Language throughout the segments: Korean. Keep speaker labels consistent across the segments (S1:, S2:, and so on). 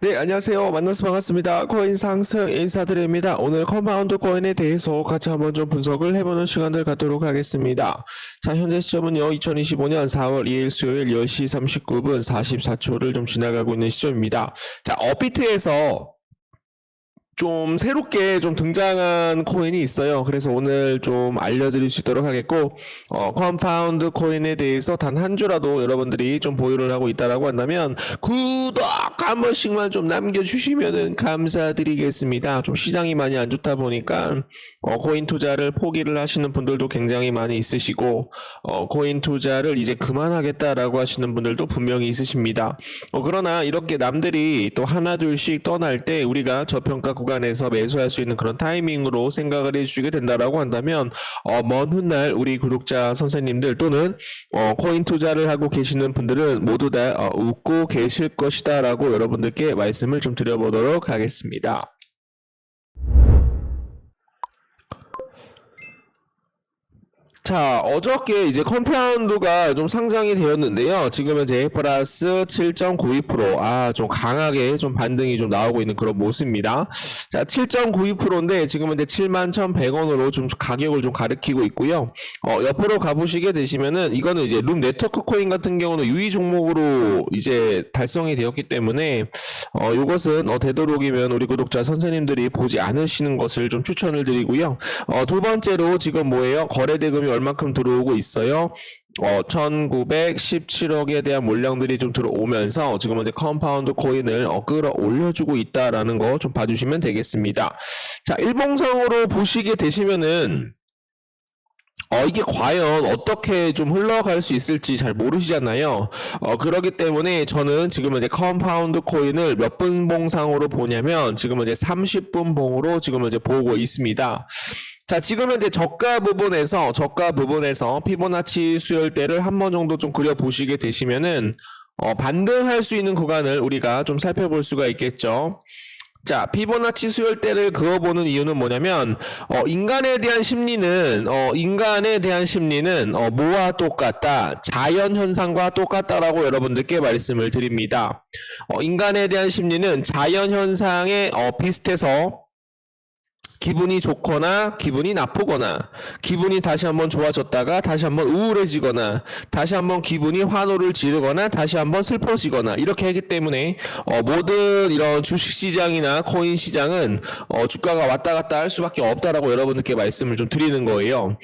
S1: 네, 안녕하세요. 만나서 반갑습니다. 코인 상승 인사드립니다. 오늘 컴파운드 코인에 대해서 같이 한번 좀 분석을 해보는 시간을 갖도록 하겠습니다. 자, 현재 시점은요, 2025년 4월 2일 수요일 10시 39분 44초를 좀 지나가고 있는 시점입니다. 자, 업비트에서 좀 새롭게 좀 등장한 코인이 있어요. 그래서 오늘 좀 알려드릴 수 있도록 하겠고, 컴파운드 코인에 대해서 단 한 주라도 여러분들이 좀 보유를 하고 있다라고 한다면 구독 한 번씩만 좀 남겨주시면은 감사드리겠습니다. 좀 시장이 많이 안 좋다 보니까 코인 투자를 포기를 하시는 분들도 굉장히 많이 있으시고, 코인 투자를 이제 그만하겠다라고 하시는 분들도 분명히 있으십니다. 그러나 이렇게 남들이 또 하나 둘씩 떠날 때 우리가 저평가 구간에서 매수할 수 있는 그런 타이밍으로 생각을 해주시게 된다라고 한다면 먼 훗날 우리 구독자 선생님들 또는 코인 투자를 하고 계시는 분들은 모두 다 웃고 계실 것이다 라고 여러분들께 말씀을 좀 드려보도록 하겠습니다. 자, 어저께 이제 컴파운드가 좀 상장이 되었는데요. 지금 현재 플러스 7.92%. 좀 강하게 좀 반등이 좀 나오고 있는 그런 모습입니다. 자, 7.92%인데 지금 현재 71,100원으로 좀 가격을 좀 가리키고 있고요. 옆으로 가보시게 되시면은 이거는 이제 룸 네트워크 코인 같은 경우는 유의 종목으로 이제 달성이 되었기 때문에 이것은 되도록이면 우리 구독자 선생님들이 보지 않으시는 것을 좀 추천을 드리고요. 두 번째로 지금 뭐예요? 거래 대금이 얼만큼 들어오고 있어요. 1917억에 대한 물량들이 좀 들어오면서 지금 현재 컴파운드 코인을 끌어올려주고 있다라는 거 좀 봐주시면 되겠습니다. 자, 일봉상으로 보시게 되시면은 이게 과연 어떻게 좀 흘러갈 수 있을지 잘 모르시잖아요. 그렇기 때문에 저는 지금 이제 컴파운드 코인을 몇 분 봉상으로 보냐면 지금 이제 30분 봉으로 지금 이제 보고 있습니다. 자, 지금 현재 저가 부분에서 피보나치 수열대를 한 번 정도 좀 그려보시게 되시면은 반등할 수 있는 구간을 우리가 좀 살펴볼 수가 있겠죠. 자, 피보나치 수열대를 그어보는 이유는 뭐냐면 인간에 대한 심리는 뭐와 똑같다, 자연 현상과 똑같다라고 여러분들께 말씀을 드립니다. 인간에 대한 심리는 자연 현상에 비슷해서 기분이 좋거나 기분이 나쁘거나 기분이 다시 한번 좋아졌다가 다시 한번 우울해지거나 다시 한번 기분이 환호를 지르거나 다시 한번 슬퍼지거나 이렇게 하기 때문에 모든 이런 주식시장이나 코인시장은 주가가 왔다 갔다 할 수밖에 없다라고 여러분들께 말씀을 좀 드리는 거예요.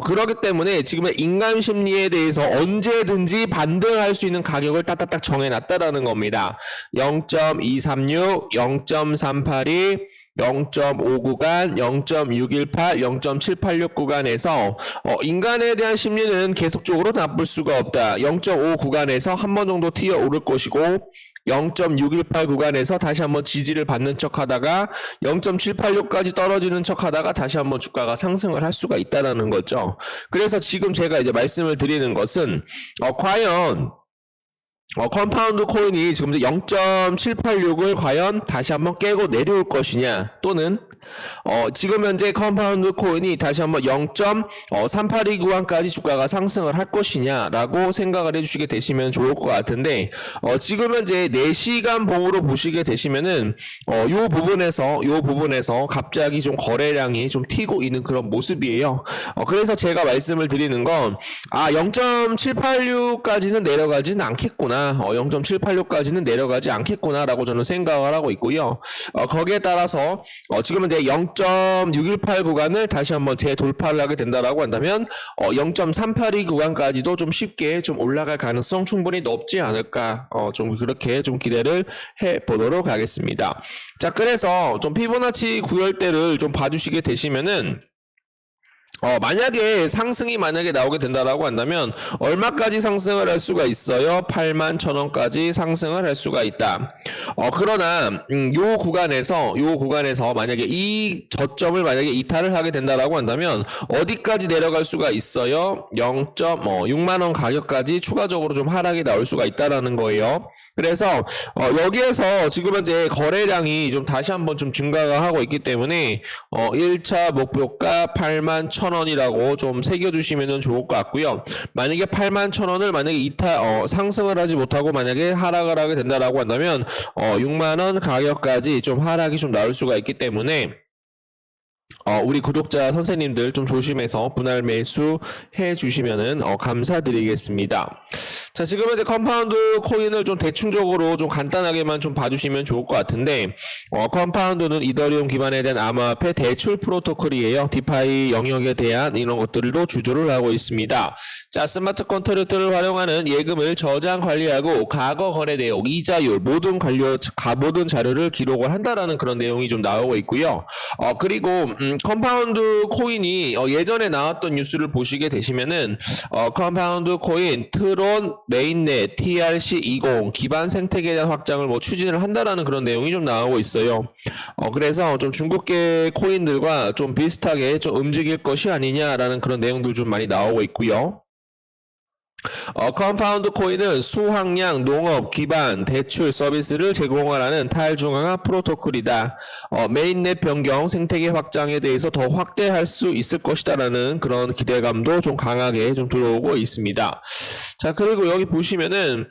S1: 그렇기 때문에 지금의 인간 심리에 대해서 언제든지 반등할 수 있는 가격을 딱딱딱 정해놨다라는 겁니다. 0.236, 0.382 0.5 구간, 0.618, 0.786 구간에서 인간에 대한 심리는 계속적으로 나쁠 수가 없다. 0.5 구간에서 한 번 정도 튀어 오를 것이고 0.618 구간에서 다시 한번 지지를 받는 척 하다가 0.786까지 떨어지는 척 하다가 다시 한번 주가가 상승을 할 수가 있다는 거죠. 그래서 지금 제가 이제 말씀을 드리는 것은 과연 컴파운드 코인이 지금 0.786을 과연 다시 한번 깨고 내려올 것이냐, 또는 지금 현재 컴파운드 코인이 다시 한번 0.382 구간까지 주가가 상승을 할 것이냐라고 생각을 해주시게 되시면 좋을 것 같은데, 지금 현재 4시간 봉으로 보시게 되시면은 요 부분에서 갑자기 좀 거래량이 좀 튀고 있는 그런 모습이에요. 그래서 제가 말씀을 드리는 건 0.786까지는 내려가지는 않겠구나, 0.786까지는 내려가지 않겠구나 라고 저는 생각을 하고 있고요. 거기에 따라서 지금은 이제 0.618 구간을 다시 한번 재돌파를 하게 된다라고 한다면 0.382 구간까지도 좀 쉽게 좀 올라갈 가능성 충분히 높지 않을까, 좀 그렇게 좀 기대를 해 보도록 하겠습니다. 자, 그래서 좀 피보나치 구열대를 좀 봐주시게 되시면은 만약에 상승이 나오게 된다라고 한다면 얼마까지 상승을 할 수가 있어요? 81,000원까지 상승을 할 수가 있다. 그러나 요 구간에서 만약에 이 저점을 만약에 이탈을 하게 된다라고 한다면 어디까지 내려갈 수가 있어요? 0.6만 원 가격까지 추가적으로 좀 하락이 나올 수가 있다라는 거예요. 그래서 여기에서 지금 현재 거래량이 좀 다시 한번 좀 증가가 하고 있기 때문에 1차 목표가 81,000 81,000원이라고 좀 새겨주시면 좋을 것 같고요. 만약에 81,000원을 만약에 상승을 하지 못하고 만약에 하락을 하게 된다라고 한다면 6만원 가격까지 좀 하락이 좀 나올 수가 있기 때문에 우리 구독자 선생님들 좀 조심해서 분할 매수 해 주시면은 감사드리겠습니다. 자, 지금 현재 컴파운드 코인을 좀 대충적으로 좀 간단하게만 좀 봐주시면 좋을 것 같은데, 컴파운드는 이더리움 기반에 대한 암호화폐 대출 프로토콜이에요. 디파이 영역에 대한 이런 것들도 주조를 하고 있습니다. 자, 스마트 컨트랙트를 활용하는 예금을 저장 관리하고 과거 거래 내역, 이자율, 모든 자료를 기록을 한다라는 그런 내용이 좀 나오고 있고요. 그리고 컴파운드 코인이 예전에 나왔던 뉴스를 보시게 되시면은 컴파운드 코인 트론 메인넷 TRC20 기반 생태계에 대한 확장을 추진을 한다라는 그런 내용이 좀 나오고 있어요. 그래서 좀 중국계 코인들과 좀 비슷하게 좀 움직일 것이 아니냐라는 그런 내용들 좀 많이 나오고 있고요. 컴파운드 코인은 수확량 농업 기반 대출 서비스를 제공하라는 탈중앙화 프로토콜이다. 메인넷 변경 생태계 확장에 대해서 더 확대할 수 있을 것이다라는 그런 기대감도 좀 강하게 좀 들어오고 있습니다. 자, 그리고 여기 보시면은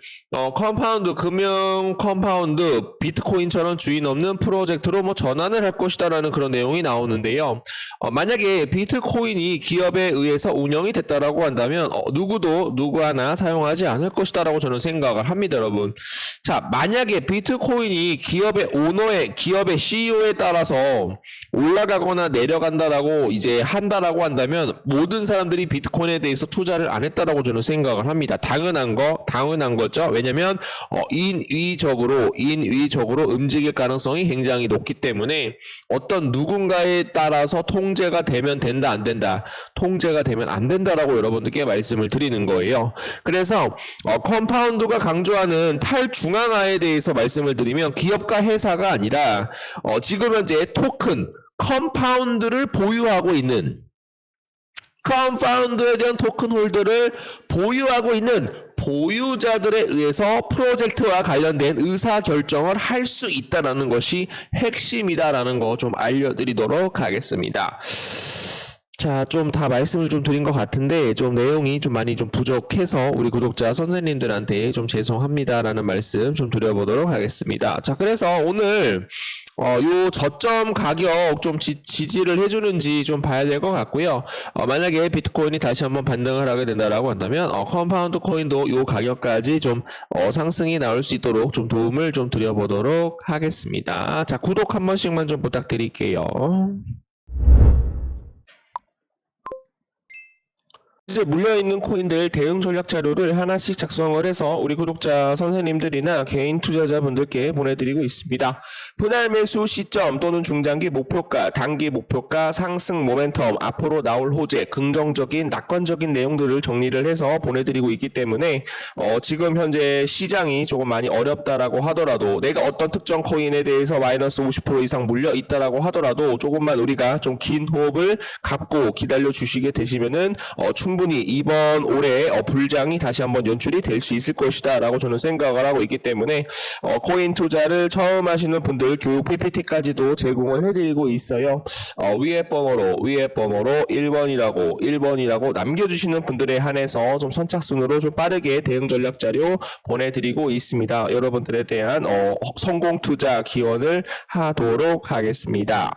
S1: 컴파운드 금융 컴파운드 비트코인처럼 주인 없는 프로젝트로 전환을 할 것이다라는 그런 내용이 나오는데요. 만약에 비트코인이 기업에 의해서 운영이 됐다라고 한다면 누구 하나 사용하지 않을 것이다라고 저는 생각을 합니다, 여러분. 자, 만약에 비트코인이 기업의 CEO에 따라서 올라가거나 내려간다라고 이제 한다라고 한다면 모든 사람들이 비트코인에 대해서 투자를 안 했다라고 저는 생각을 합니다. 당연한 거죠. 왜냐면 인위적으로 움직일 가능성이 굉장히 높기 때문에 어떤 누군가에 따라서 통제가 되면 된다, 안 된다. 통제가 되면 안 된다라고 여러분들께 말씀을 드리는 거예요. 그래서 컴파운드가 강조하는 탈중앙화에 대해서 말씀을 드리면 기업과 회사가 아니라 지금 현재 토큰 컴파운드를 보유하고 있는 컴파운드에 대한 토큰 홀더를 보유하고 있는 보유자들에 의해서 프로젝트와 관련된 의사결정을 할 수 있다는 것이 핵심이다라는 거 좀 알려드리도록 하겠습니다. 자, 좀 다 말씀을 좀 드린 것 같은데 좀 내용이 좀 많이 좀 부족해서 우리 구독자 선생님들한테 좀 죄송합니다라는 말씀 좀 드려보도록 하겠습니다. 자, 그래서 오늘 요 저점 가격 좀 지지를 해주는지 좀 봐야 될 것 같고요. 만약에 비트코인이 다시 한번 반등을 하게 된다라고 한다면 컴파운드 코인도 요 가격까지 좀 상승이 나올 수 있도록 좀 도움을 좀 드려보도록 하겠습니다. 자, 구독 한 번씩만 좀 부탁드릴게요. 이제 물려있는 코인들 대응 전략 자료를 하나씩 작성을 해서 우리 구독자 선생님들이나 개인 투자자분들께 보내드리고 있습니다. 분할 매수 시점 또는 중장기 목표가, 단기 목표가, 상승 모멘텀, 앞으로 나올 호재, 긍정적인 낙관적인 내용들을 정리를 해서 보내드리고 있기 때문에 지금 현재 시장이 조금 많이 어렵다라고 하더라도 내가 어떤 특정 코인에 대해서 마이너스 50% 이상 물려 있다라고 하더라도 조금만 우리가 좀 긴 호흡을 갖고 기다려 주시게 되시면은 충분히 이번 올해 불장이 다시 한번 연출이 될 수 있을 것이다 라고 저는 생각을 하고 있기 때문에 코인 투자를 처음 하시는 분들 교육 PPT까지도 제공을 해드리고 있어요. 위에 번호로 1번이라고 남겨주시는 분들에 한해서 좀 선착순으로 좀 빠르게 대응 전략 자료 보내드리고 있습니다. 여러분들에 대한 성공 투자 기원을 하도록 하겠습니다.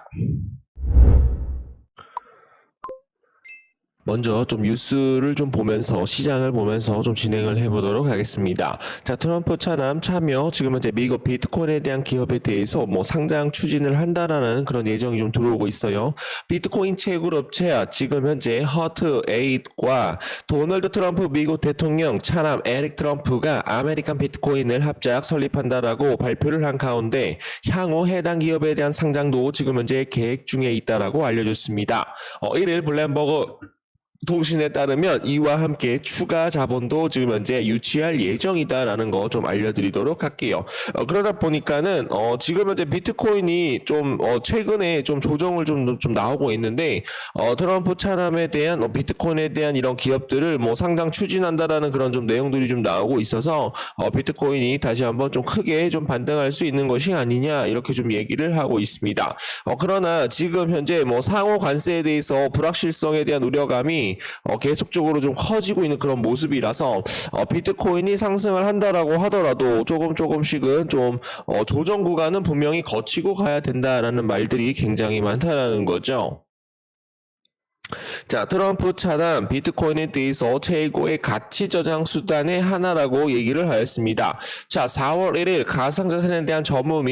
S1: 먼저 좀 뉴스를 좀 보면서 시장을 보면서 좀 진행을 해보도록 하겠습니다. 자, 트럼프 차남 참여 지금 현재 미국 비트코인에 대한 기업에 대해서 상장 추진을 한다라는 그런 예정이 좀 들어오고 있어요. 비트코인 채굴업체 지금 현재 허트 에잇과 도널드 트럼프 미국 대통령 차남 에릭 트럼프가 아메리칸 비트코인을 합작 설립한다라고 발표를 한 가운데 향후 해당 기업에 대한 상장도 지금 현재 계획 중에 있다라고 알려졌습니다. 1일 블룸버그 통신에 따르면 이와 함께 추가 자본도 지금 현재 유치할 예정이다라는 거 좀 알려드리도록 할게요. 그러다 보니까는 지금 현재 비트코인이 좀 최근에 좀 조정을 좀 나오고 있는데 트럼프 차남에 대한 비트코인에 대한 이런 기업들을 뭐 상당 추진한다라는 그런 좀 내용들이 좀 나오고 있어서 비트코인이 다시 한번 좀 크게 좀 반등할 수 있는 것이 아니냐 이렇게 좀 얘기를 하고 있습니다. 그러나 지금 현재 뭐 상호 관세에 대해서 불확실성에 대한 우려감이 계속적으로 좀 커지고 있는 그런 모습이라서 비트코인이 상승을 한다라고 하더라도 조금씩은 좀 조정 구간은 분명히 거치고 가야 된다라는 말들이 굉장히 많다라는 거죠. 자, 트럼프 차남 비트코인에 대해서 최고의 가치 저장 수단의 하나라고 얘기를 하였습니다. 자, 4월 1일 가상자산에 대한 전문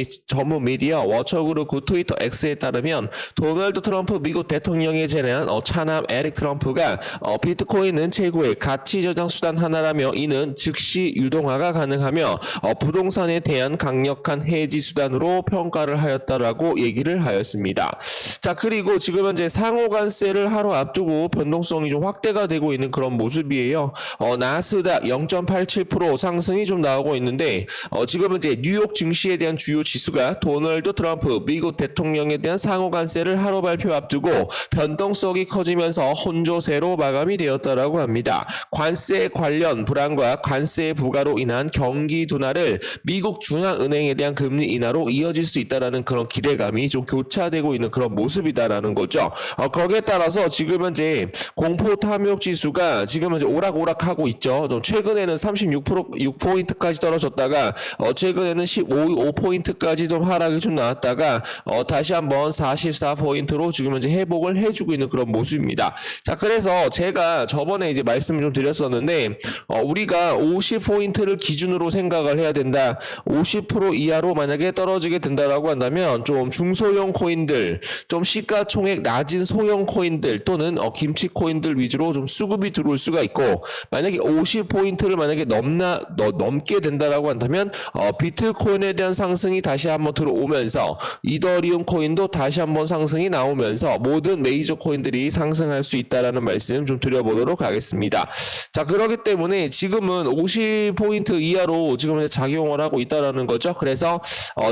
S1: 미디어 워처그룹 트위터 X에 따르면 도널드 트럼프 미국 대통령에 제내한 차남 에릭 트럼프가 비트코인은 최고의 가치 저장 수단 하나라며 이는 즉시 유동화가 가능하며 부동산에 대한 강력한 해지 수단으로 평가를 하였다라고 얘기를 하였습니다. 자, 그리고 지금 현재 상호관세를 하루 앞두고 변동성이 좀 확대가 되고 있는 그런 모습이에요. 나스닥 0.87% 상승이 좀 나오고 있는데 지금 현재 뉴욕 증시에 대한 주요 지수가 도널드 트럼프 미국 대통령에 대한 상호관세를 하루 발표 앞두고 변동성이 커지면서 혼조세로 마감이 되었다라고 합니다. 관세 관련 불안과 관세 부과로 인한 경기 둔화를 미국 중앙은행에 대한 금리 인하로 이어질 수 있다라는 그런 기대감이 좀 교차되고 있는 그런 모습이다라는 거죠. 거기에 따라서 지금 현재 공포 탐욕 지수가 지금 현재 오락오락하고 있죠. 좀 최근에는 36%까지 떨어졌다가 최근에는 15포인트까지 좀 하락이 좀 나왔다가 다시 한번 44포인트로 지금 현재 회복을 해주고 있는 그런 모습입니다. 자, 그래서 제가 저번에 이제 말씀을 좀 드렸었는데 우리가 50포인트를 기준으로 생각을 해야 된다. 50% 이하로 만약에 떨어지게 된다라고 한다면 좀 중소형 코인들, 좀 시가총액 낮은 소형 코인들 또는 김치 코인들 위주로 좀 수급이 들어올 수가 있고 만약에 50포인트를 만약에 넘게 된다라고 한다면 비트코인에 대한 상승이 다시 한번 들어오면서 이더리움 코인도 다시 한번 상승이 나오면서 모든 메이저 코인들이 상승할 수 있다라는 말씀 좀 드려보도록 하겠습니다. 자, 그렇기 때문에 지금은 50포인트 이하로 지금 작용을 하고 있다라는 거죠. 그래서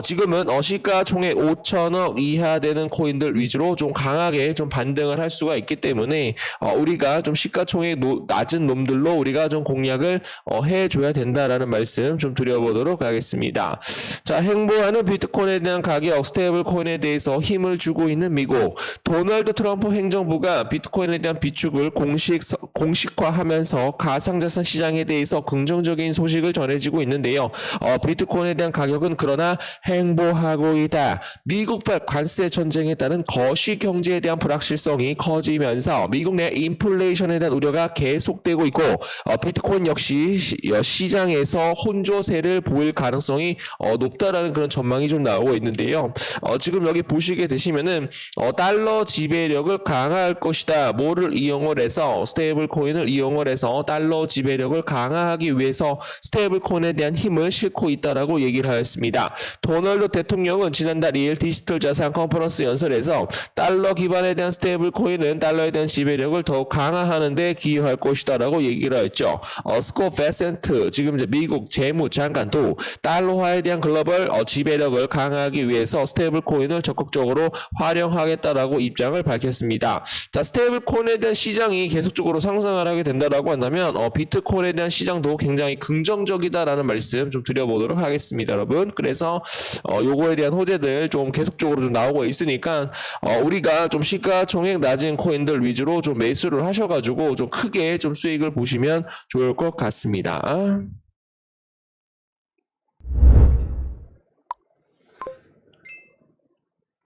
S1: 지금은 시가총액 5천억 이하 되는 코인들 위주로 좀 강하게 좀 반등을 할 수가 있기 때문에 우리가 좀 시가총액 낮은 놈들로 우리가 좀 공략을 해줘야 된다라는 말씀 좀 드려보도록 하겠습니다. 자, 행보하는 비트코인에 대한 가격, 스테이블 코인에 대해서 힘을 주고 있는 미국 도널드 트럼프 행정부가 비트코인에 대한 비축을 공식화하면서 가상자산 시장에 대해서 긍정적인 소식을 전해지고 있는데요. 비트코인에 대한 가격은 그러나 행보하고 있다. 미국발 관세 전쟁에 따른 거시 경제에 대한 불확실성이 커지면서 미국 내 인플레이션에 대한 우려가 계속되고 있고 비트코인 역시 시장에서 혼조세를 보일 가능성이 높다라는 그런 전망이 좀 나오고 있는데요. 지금 여기 보시게 되시면은 달러 지배력을 강화할 것이다. 뭐를 이용을 해서 스테이블 코인을 이용을 해서 달러 지배력을 강화하기 위해서 스테이블 코인에 대한 힘을 싣고 있다라고 얘기를 하였습니다. 도널드 대통령은 지난달 2일 디지털 자산 컨퍼런스 연설에서 달러 기반에 대한 스테이블 코인은 달러에 대한 지배력을 더욱 강화하는 데 기여할 것이다라고 얘기를 했죠. 스콧 베센트 지금 이제 미국 재무장관도 달러화에 대한 글로벌 지배력을 강화하기 위해서 스테이블 코인을 적극적으로 활용하겠다라고 입장을 밝혔습니다. 자, 스테이블 코인에 대한 시장이 계속적으로 상승을 하게 된다라고 한다면 비트코인에 대한 시장도 굉장히 긍정적이다라는 말씀 좀 드려보도록 하겠습니다, 여러분. 그래서 요거에 대한 호재들 좀 계속적으로 좀 나오고 있으니까 우리가 좀 시가총액 낮은 코인들 위주로 좀 매수를 하셔가지고 좀 크게 좀 수익을 보시면 좋을 것 같습니다.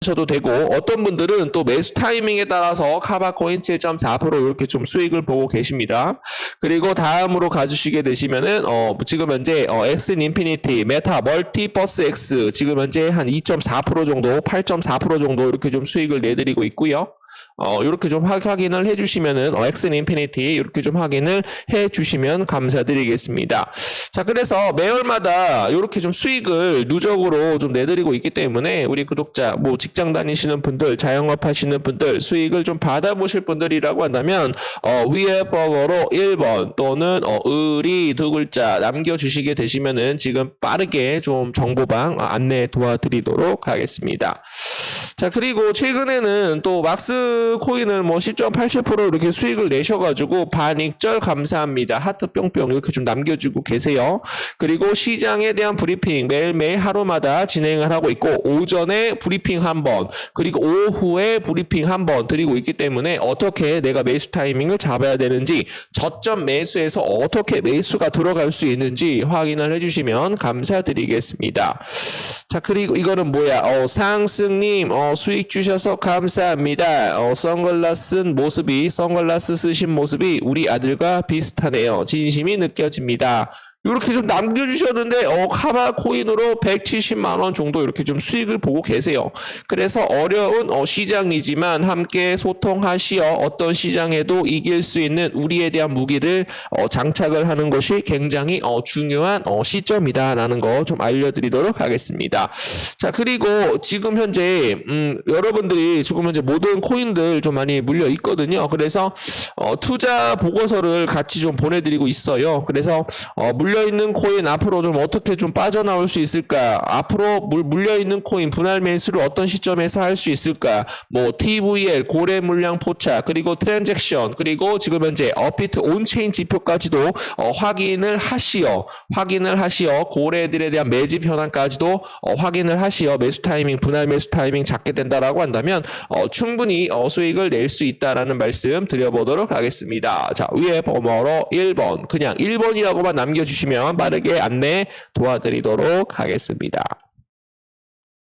S1: 하셔도 되고 어떤 분들은 또 매수 타이밍에 따라서 카바코인 7.4% 이렇게 좀 수익을 보고 계십니다. 그리고 다음으로 가주시게 되시면은 지금 현재 엑슨 인피니티, 메타, 멀티버스 X 지금 현재 한 2.4% 정도, 8.4% 정도 이렇게 좀 수익을 내드리고 있고요. 이렇게 좀 확인을 해주시면은 X는 인피니티 이렇게 좀 확인을 해주시면 감사드리겠습니다. 자, 그래서 매월마다 이렇게 좀 수익을 누적으로 좀 내드리고 있기 때문에 우리 구독자, 뭐 직장 다니시는 분들, 자영업 하시는 분들, 수익을 좀 받아보실 분들이라고 한다면 위에 번호로 1번 또는 을이 두 글자 남겨주시게 되시면은 지금 빠르게 좀 정보방 안내 도와드리도록 하겠습니다. 자, 그리고 최근에는 또 막스 코인을 뭐 10.87% 이렇게 수익을 내셔가지고 반익절 감사합니다. 하트 뿅뿅 이렇게 좀 남겨주고 계세요. 그리고 시장에 대한 브리핑 매일매일 하루마다 진행을 하고 있고 오전에 브리핑 한 번, 그리고 오후에 브리핑 한 번 드리고 있기 때문에 어떻게 내가 매수 타이밍을 잡아야 되는지, 저점 매수에서 어떻게 매수가 들어갈 수 있는지 확인을 해주시면 감사드리겠습니다. 자, 그리고 이거는 뭐야? 상승님 수익 주셔서 감사합니다. 선글라스 쓰신 모습이 우리 아들과 비슷하네요. 진심이 느껴집니다. 이렇게 좀 남겨주셨는데 카바 코인으로 170만 원 정도 이렇게 좀 수익을 보고 계세요. 그래서 어려운 시장이지만 함께 소통하시어 어떤 시장에도 이길 수 있는 우리에 대한 무기를 장착을 하는 것이 굉장히 중요한 시점이다라는 거 좀 알려드리도록 하겠습니다. 자, 그리고 지금 현재 여러분들이 지금 현재 모든 코인들 좀 많이 물려 있거든요. 그래서 투자 보고서를 같이 좀 보내드리고 있어요. 그래서 물려있는 코인 앞으로 좀 어떻게 좀 빠져나올 수 있을까? 앞으로 물려있는 코인 분할 매수를 어떤 시점에서 할 수 있을까? 뭐 TVL, 고래 물량 포착, 그리고 트랜잭션, 그리고 지금 현재 업비트 온체인 지표까지도 확인을 하시어 고래들에 대한 매집 현황까지도 확인을 하시어 매수 타이밍, 분할 매수 타이밍 잡게 된다라고 한다면 충분히 수익을 낼 수 있다라는 말씀 드려보도록 하겠습니다. 자, 위에 번호로 1번, 그냥 1번이라고만 남겨주시면 빠르게 안내 도와드리도록 하겠습니다.